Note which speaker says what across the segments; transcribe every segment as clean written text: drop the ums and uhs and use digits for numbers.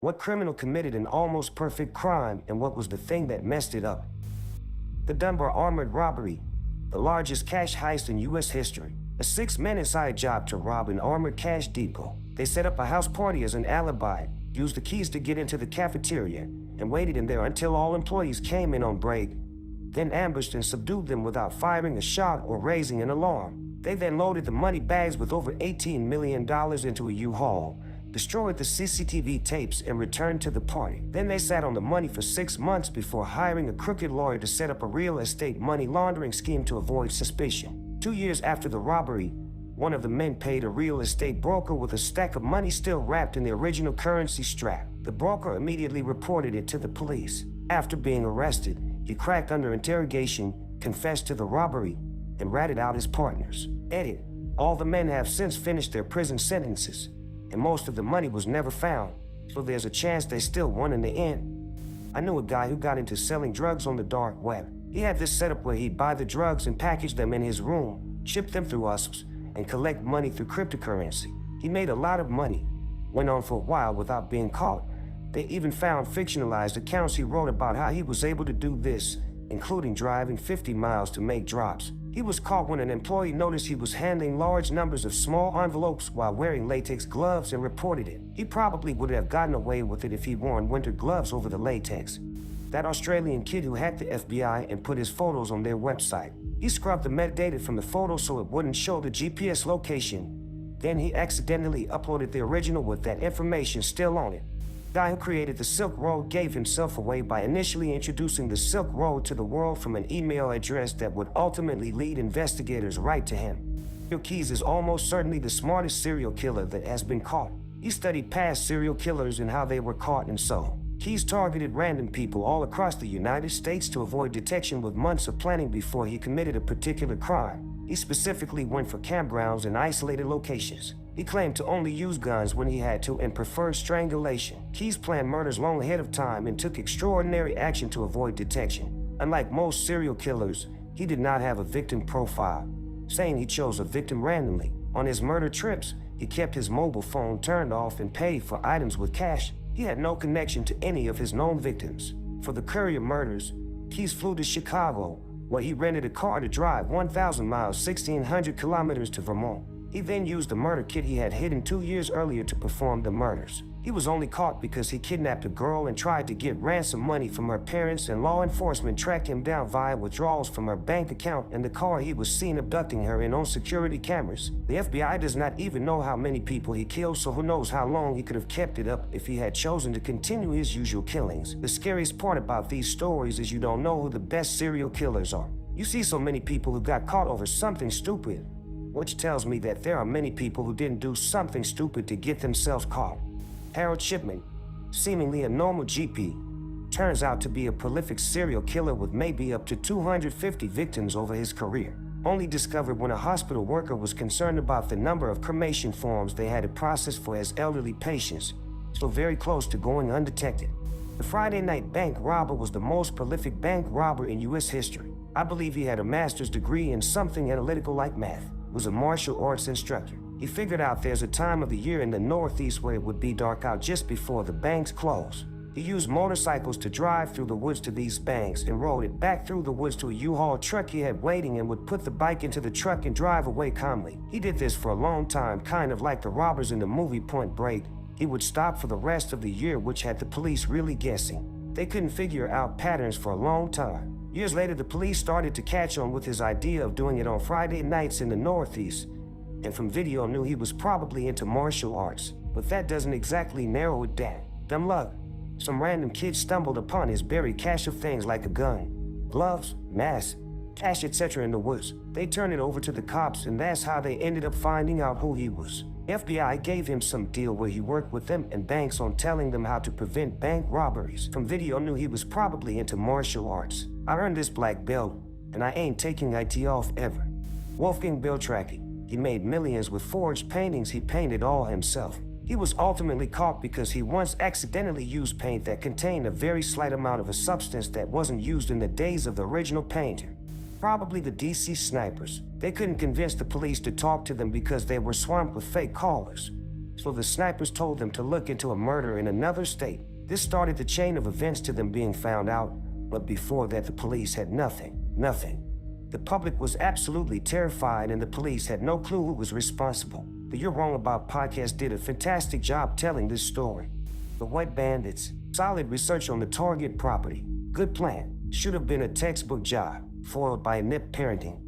Speaker 1: What criminal committed an almost perfect crime, and what was the thing that messed it up? The Dunbar armored robbery, the largest cash heist in U.S. history. A 6-man inside job to rob an armored cash depot. They set up a house party as an alibi, used the keys to get into the cafeteria, and waited in there until all employees came in on break, then ambushed and subdued them without firing a shot or raising an alarm. They then loaded the money bags with over $18 million into a U-Haul, destroyed the CCTV tapes, and returned to the party. Then they sat on the money for 6 months before hiring a crooked lawyer to set up a real estate money laundering scheme to avoid suspicion. 2 years after the robbery, one of the men paid a real estate broker with a stack of money still wrapped in the original currency strap. The broker immediately reported it to the police. After being arrested, he cracked under interrogation, confessed to the robbery, and ratted out his partners. Edit: all the men have since finished their prison sentences, and most of the money was never found, so there's a chance they still won in the end. I knew a guy who got into selling drugs on the dark web. He had this setup where he'd buy the drugs and package them in his room, ship them through USPs, and collect money through cryptocurrency. He made a lot of money, went on for a while without being caught. They even found fictionalized accounts he wrote about how he was able to do this, including driving 50 miles to make drops. He was caught when an employee noticed he was handling large numbers of small envelopes while wearing latex gloves and reported it. He probably would have gotten away with it if he'd worn winter gloves over the latex. That Australian kid who hacked the FBI and put his photos on their website. He scrubbed the metadata from the photos so it wouldn't show the GPS location. Then he accidentally uploaded the original with that information still on it. The guy who created the Silk Road gave himself away by initially introducing the Silk Road to the world from an email address that would ultimately lead investigators right to him. Bill Keys is almost certainly the smartest serial killer that has been caught. He studied past serial killers and how they were caught, and so Keys targeted random people all across the United States to avoid detection with months of planning before he committed a particular crime. He specifically went for campgrounds and isolated locations. He claimed to only use guns when he had to and preferred strangulation. Keys planned murders long ahead of time and took extraordinary action to avoid detection. Unlike most serial killers, he did not have a victim profile, saying he chose a victim randomly. On his murder trips, he kept his mobile phone turned off and paid for items with cash. He had no connection to any of his known victims. For the Courier murders, Keys flew to Chicago, where he rented a car to drive 1,000 miles, 1,600 kilometers to Vermont. He then used the murder kit he had hidden 2 years earlier to perform the murders. He was only caught because he kidnapped a girl and tried to get ransom money from her parents, and law enforcement tracked him down via withdrawals from her bank account and the car he was seen abducting her in on security cameras. The FBI does not even know how many people he killed, so who knows how long he could have kept it up if he had chosen to continue his usual killings. The scariest part about these stories is you don't know who the best serial killers are. You see so many people who got caught over something stupid, which tells me that there are many people who didn't do something stupid to get themselves caught. Harold Shipman, seemingly a normal GP, turns out to be a prolific serial killer with maybe up to 250 victims over his career. Only discovered when a hospital worker was concerned about the number of cremation forms they had to process for his elderly patients, so very close to going undetected. The Friday night bank robber was the most prolific bank robber in U.S. history. I believe he had a master's degree in something analytical like math. Was a martial arts instructor. He figured out there's a time of the year in the Northeast where it would be dark out just before the banks close. He used motorcycles to drive through the woods to these banks and rode it back through the woods to a U-Haul truck he had waiting, and would put the bike into the truck and drive away calmly. He did this for a long time, kind of like the robbers in the movie Point Break. He would stop for the rest of the year, which had the police really guessing. They couldn't figure out patterns for a long time. Years later, the police started to catch on with his idea of doing it on Friday nights in the Northeast, and from video knew he was probably into martial arts. But that doesn't exactly narrow it down. Dumb luck. Some random kid stumbled upon his buried cache of things like a gun, gloves, mask, cash, etc. in the woods. They turned it over to the cops, and that's how they ended up finding out who he was. FBI gave him some deal where he worked with them and banks on telling them how to prevent bank robberies. From video knew he was probably into martial arts. I earned this black belt, and I ain't taking IT off ever. Wolfgang Beltracchi. He made millions with forged paintings he painted all himself. He was ultimately caught because he once accidentally used paint that contained a very slight amount of a substance that wasn't used in the days of the original painter. Probably the DC snipers. They couldn't convince the police to talk to them because they were swamped with fake callers. so the snipers told them to look into a murder in another state. This started the chain of events to them being found out, but before that the police had nothing. The public was absolutely terrified and the police had no clue who was responsible. The You're Wrong About podcast did a fantastic job telling this story. The Wet Bandits, solid research on the target property, good plan, should have been a textbook job, foiled by inept parenting.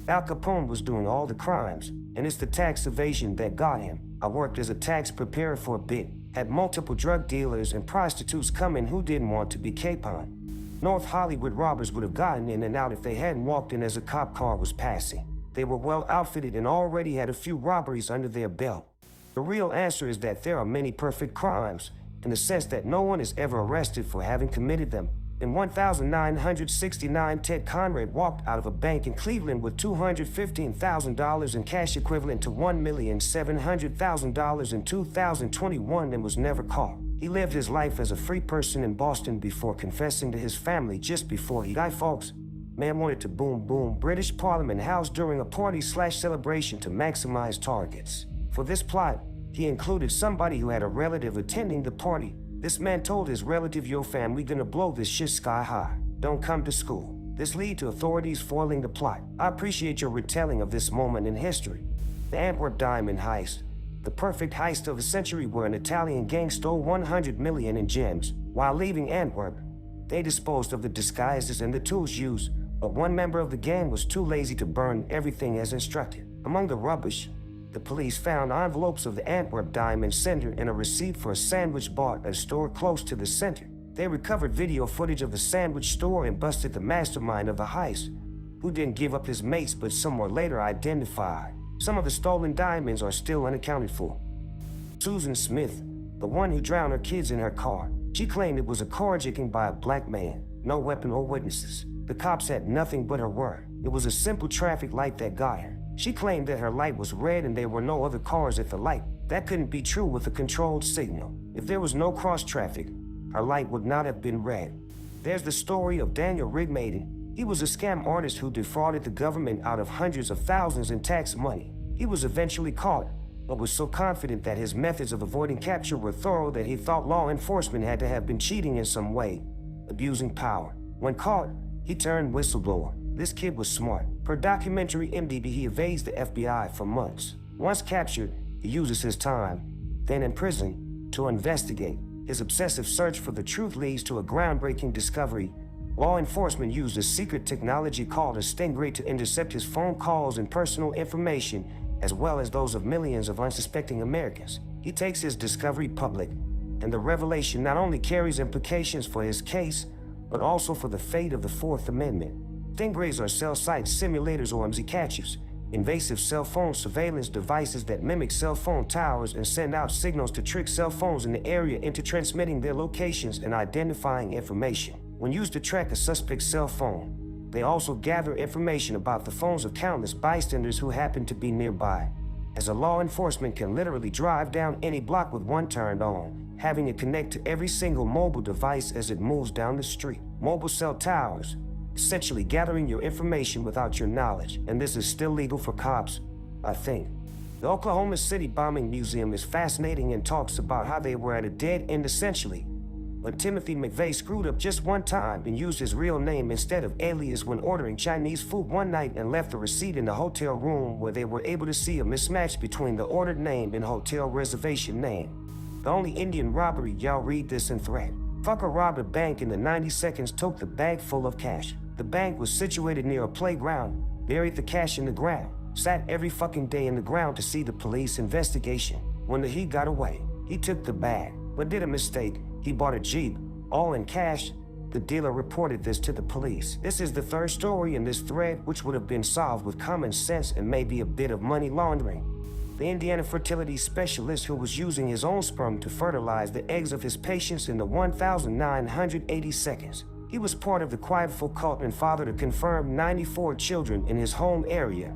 Speaker 1: Al Capone was doing all the crimes, and it's the tax evasion that got him. I worked as a tax preparer for a bit, had multiple drug dealers and prostitutes come in who didn't want to be capon. North Hollywood robbers would have gotten in and out if they hadn't walked in as a cop car was passing. They were well outfitted and already had a few robberies under their belt. The real answer is that there are many perfect crimes, in the sense that no one is ever arrested for having committed them. In 1969, Ted Conrad walked out of a bank in Cleveland with $215,000 in cash equivalent to $1,700,000 in 2021 and was never caught. He lived his life as a free person in Boston before confessing to his family just before he died, folks. Man wanted to boom British Parliament House during a party/celebration to maximize targets. For this plot, he included somebody who had a relative attending the party. This man told his relative, "Yo fam, we gonna blow this shit sky high. Don't come to school." This led to authorities foiling the plot. I appreciate your retelling of this moment in history. The Antwerp Diamond Heist. The perfect heist of the century where an Italian gang stole 100 million in gems. While leaving Antwerp, they disposed of the disguises and the tools used, but one member of the gang was too lazy to burn everything as instructed. Among the rubbish, the police found envelopes of the Antwerp Diamond Center and a receipt for a sandwich bought at a store close to the center. They recovered video footage of the sandwich store and busted the mastermind of the heist, who didn't give up his mates but some were later identified. Some of the stolen diamonds are still unaccounted for. Susan Smith, the one who drowned her kids in her car, she claimed it was a carjacking by a black man. No weapon or witnesses. The cops had nothing but her word. It was a simple traffic light that got her. She claimed that her light was red and there were no other cars at the light. That couldn't be true with a controlled signal. If there was no cross traffic, her light would not have been red. There's the story of Daniel Rigmaiden. He was a scam artist who defrauded the government out of hundreds of thousands in tax money. He was eventually caught, but was so confident that his methods of avoiding capture were thorough that he thought law enforcement had to have been cheating in some way, abusing power. When caught, he turned whistleblower. This kid was smart. Per documentary MDB, he evades the FBI for months. Once captured, he uses his time, then in prison, to investigate. His obsessive search for the truth leads to a groundbreaking discovery. Law enforcement used a secret technology called a Stingray to intercept his phone calls and personal information, as well as those of millions of unsuspecting Americans. He takes his discovery public, and the revelation not only carries implications for his case, but also for the fate of the Fourth Amendment. Stingrays are cell site simulators or catchers, invasive cell phone surveillance devices that mimic cell phone towers and send out signals to trick cell phones in the area into transmitting their locations and identifying information. When used to track a suspect's cell phone, they also gather information about the phones of countless bystanders who happen to be nearby. As a law enforcement can literally drive down any block with one turned on, having it connect to every single mobile device as it moves down the street. Mobile cell towers, essentially gathering your information without your knowledge, and this is still legal for cops, I think. The Oklahoma City Bombing Museum is fascinating and talks about how they were at a dead end essentially. But Timothy McVeigh screwed up just one time and used his real name instead of alias when ordering Chinese food one night and left the receipt in the hotel room where they were able to see a mismatch between the ordered name and hotel reservation name. The only Indian robbery, y'all read this in thread. Fucker robbed a bank and in 90 seconds took the bag full of cash. The bank was situated near a playground, buried the cash in the ground, sat every fucking day in the ground to see the police investigation. When the heat got away, he took the bag, but did a mistake. He bought a Jeep, all in cash. The dealer reported this to the police. This is the third story in this thread, which would have been solved with common sense and maybe a bit of money laundering. The Indiana fertility specialist who was using his own sperm to fertilize the eggs of his patients in the 1,980 seconds. He was part of the Quietful cult and fathered a confirmed 94 children in his home area,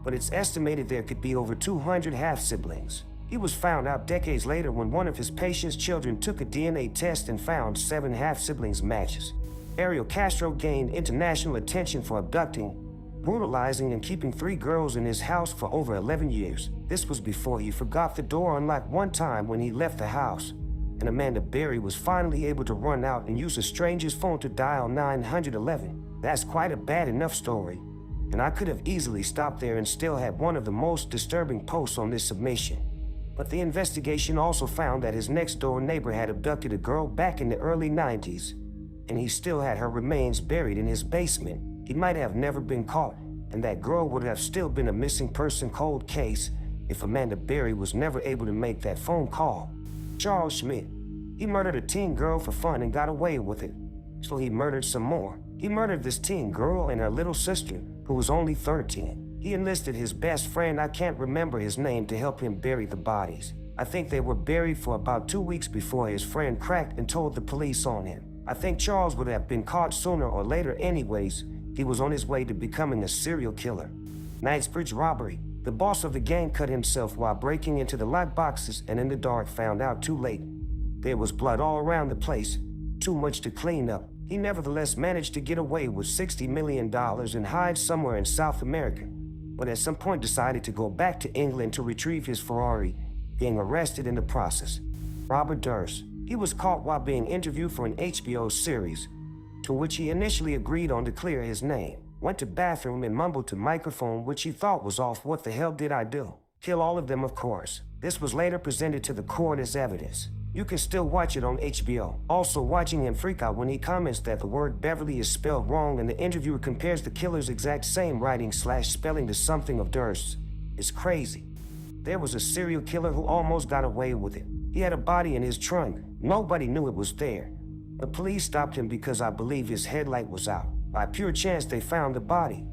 Speaker 1: but it's estimated there could be over 200 half-siblings. He was found out decades later when one of his patient's children took a DNA test and found 7 half-siblings matches. Ariel Castro gained international attention for abducting, brutalizing and keeping 3 girls in his house for over 11 years. This was before he forgot the door unlocked one time when he left the house. And Amanda Berry was finally able to run out and use a stranger's phone to dial 911. That's quite a bad enough story. And I could have easily stopped there and still had one of the most disturbing posts on this submission. But the investigation also found that his next-door neighbor had abducted a girl back in the early 90s, and he still had her remains buried in his basement. He might have never been caught, and that girl would have still been a missing person cold case if Amanda Berry was never able to make that phone call. Charles Schmidt. He murdered a teen girl for fun and got away with it. So he murdered some more. He murdered this teen girl and her little sister, who was only 13. He enlisted his best friend, I can't remember his name, to help him bury the bodies. I think they were buried for about 2 weeks before his friend cracked and told the police on him. I think Charles would have been caught sooner or later anyways. He was on his way to becoming a serial killer. Knightsbridge robbery. The boss of the gang cut himself while breaking into the locked boxes and in the dark found out too late. There was blood all around the place, too much to clean up. He nevertheless managed to get away with $60 million and hide somewhere in South America, but at some point decided to go back to England to retrieve his Ferrari, being arrested in the process. Robert Durst. He was caught while being interviewed for an HBO series, to which he initially agreed on to clear his name. Went to bathroom and mumbled to microphone, which he thought was off. What the hell did I do? Kill all of them, of course. This was later presented to the court as evidence. You can still watch it on HBO. Also, watching him freak out when he comments that the word Beverly is spelled wrong and the interviewer compares the killer's exact same writing/spelling to something of Durst's is crazy. There was a serial killer who almost got away with it. He had a body in his trunk. Nobody knew it was there. The police stopped him because I believe his headlight was out. By pure chance, they found the body.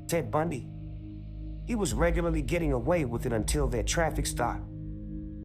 Speaker 1: Ted Bundy. He was regularly getting away with it until their traffic stopped.